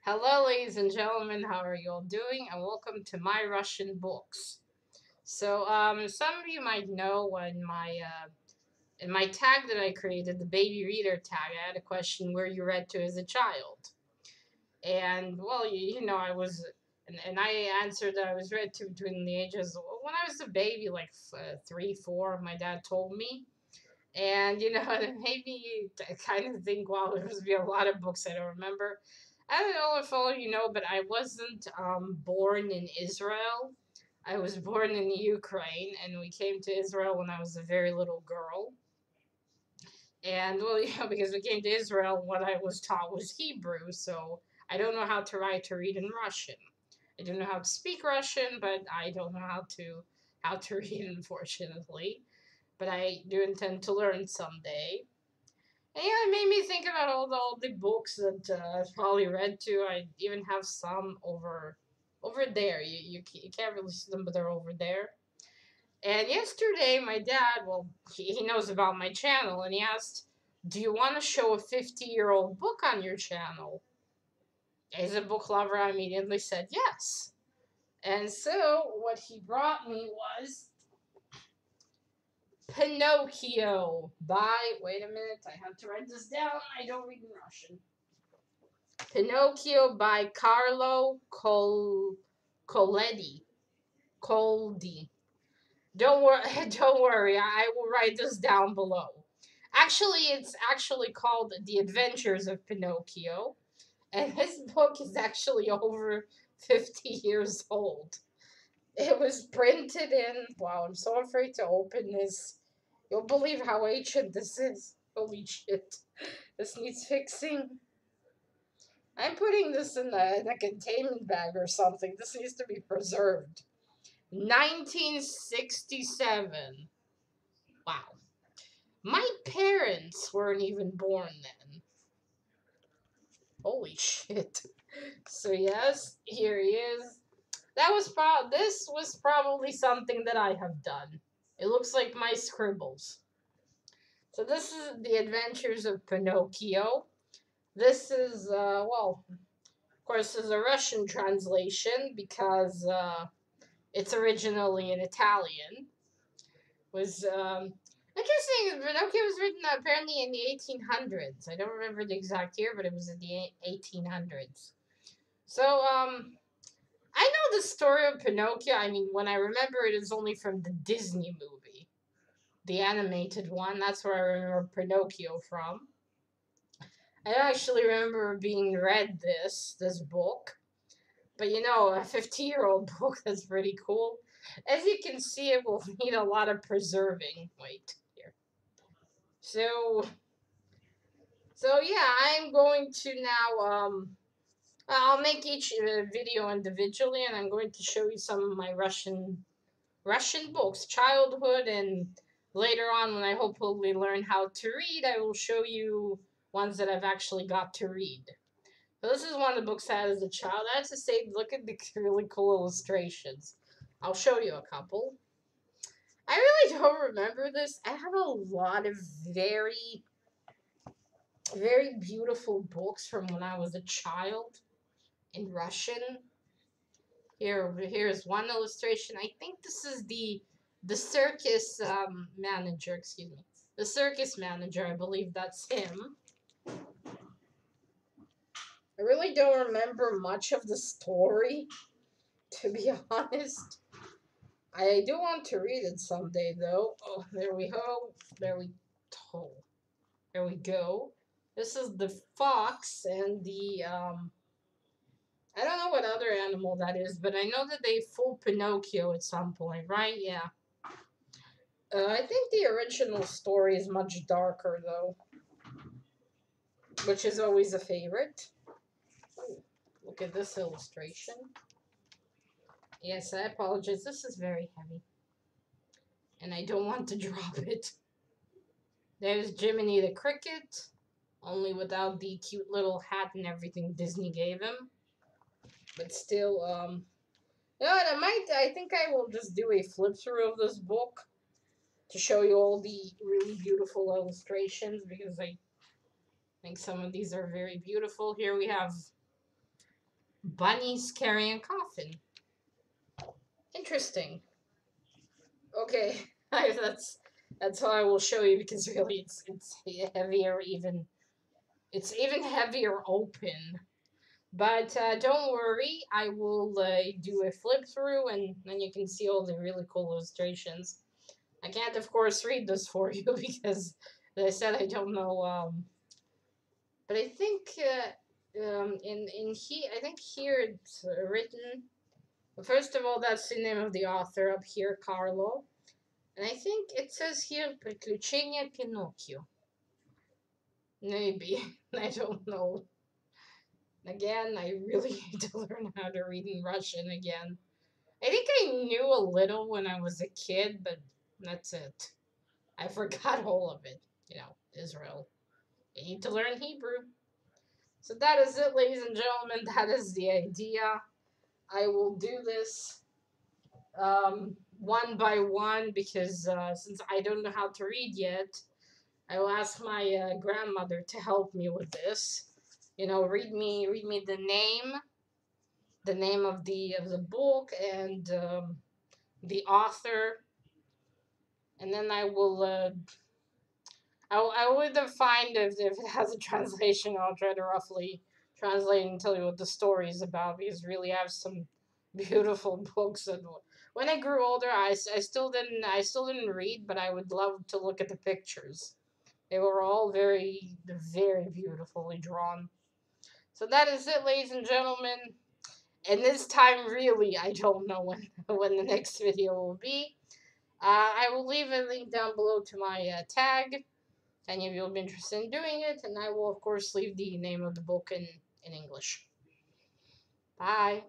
Hello, ladies and gentlemen. How are you all doing? And welcome to my Russian books. Some of you might know when in my tag that I created, the baby reader tag, I had a question where you read to as a child, and well, I was, and I answered that I was read to between the ages when I was a baby, like 3, 4. My dad told me, and it made me kind of think, wow, there must be a lot of books I don't remember. I don't know if all of you know, but I wasn't born in Israel. I was born in Ukraine, and we came to Israel when I was a very little girl. And well, because we came to Israel, what I was taught was Hebrew, so I don't know how to write or read in Russian. I don't know how to speak Russian, but I don't know how to read, unfortunately. But I do intend to learn someday. And yeah, it made me think about all the books that I've probably read too. I even have some over there. You can't really see them, but they're over there. And yesterday, my dad, well, he knows about my channel, and he asked, "Do you want to show a 50-year-old book on your channel?" As a book lover, I immediately said yes. And so what he brought me was Pinocchio by, wait a minute, I have to write this down. I don't read in Russian. Pinocchio by Carlo Collodi. Collodi. Don't worry, don't worry. I will write this down below. Actually, it's actually called The Adventures of Pinocchio, and this book is actually over 50 years old. It was printed in, wow, I'm so afraid to open this. You'll believe how ancient this is. Holy shit. This needs fixing. I'm putting this in a containment bag or something. This needs to be preserved. 1967. Wow. My parents weren't even born then. Holy shit. So yes, here he is. This was probably something that I have done. It looks like my scribbles. So this is The Adventures of Pinocchio. This is of course, is a Russian translation because it's originally in Italian. Was interesting. Pinocchio was written apparently in the 1800s. I don't remember the exact year, but it was in the 1800s. So I know the story of Pinocchio. I mean, when I remember it is only from the Disney movie, the animated one. That's where I remember Pinocchio from. I actually remember being read this book. But a 50-year-old book, that's pretty cool. As you can see, it will need a lot of preserving. Wait, here. So, so yeah, I'm going to now, I'll make each video individually, and I'm going to show you some of my Russian books, childhood, and later on, when I hopefully learn how to read, I will show you ones that I've actually got to read. So this is one of the books I had as a child. I have to say, look at the really cool illustrations. I'll show you a couple. I really don't remember this. I have a lot of very, very beautiful books from when I was a child in Russian. Here's one illustration. I think this is the circus manager. Excuse me, the circus manager. I believe that's him. I really don't remember much of the story, to be honest. I do want to read it someday, though. Oh, there we go. Oh, there we go. This is the fox and the I don't know what other animal that is, but I know that they fooled Pinocchio at some point, right? Yeah. I think the original story is much darker, though, which is always a favorite. Ooh, look at this illustration. Yes, I apologize. This is very heavy, and I don't want to drop it. There's Jiminy the Cricket, only without the cute little hat and everything Disney gave him. But still, you know what, I think I will just do a flip through of this book to show you all the really beautiful illustrations, because I think some of these are very beautiful. Here we have Bunnies carrying a coffin. Interesting. Okay, that's how I will show you because really it's heavier even. It's even heavier open. But don't worry, I will do a flip through and then you can see all the really cool illustrations. I can't, of course, read this for you because, as I said, I don't know. But I think in I think here it's written. First of all, that's the name of the author up here, Carlo, and I think it says here "Приключения Pinocchio." Maybe I don't know. Again, I really need to learn how to read in Russian again. I think I knew a little when I was a kid, but that's it. I forgot all of it. Israel. You need to learn Hebrew. So that is it, ladies and gentlemen. That is the idea. I will do this one by one because since I don't know how to read yet, I will ask my grandmother to help me with this. Read me the name of the book and the author, and then I will either find if it has a translation. I'll try to roughly translate and tell you what the story is about because really I have some beautiful books. And when I grew older, I still didn't read, but I would love to look at the pictures. They were all very very beautifully drawn. So that is it, ladies and gentlemen. And this time, really, I don't know when when the next video will be. I will leave a link down below to my tag. If any of you will be interested in doing it, and I will, of course, leave the name of the book in English. Bye.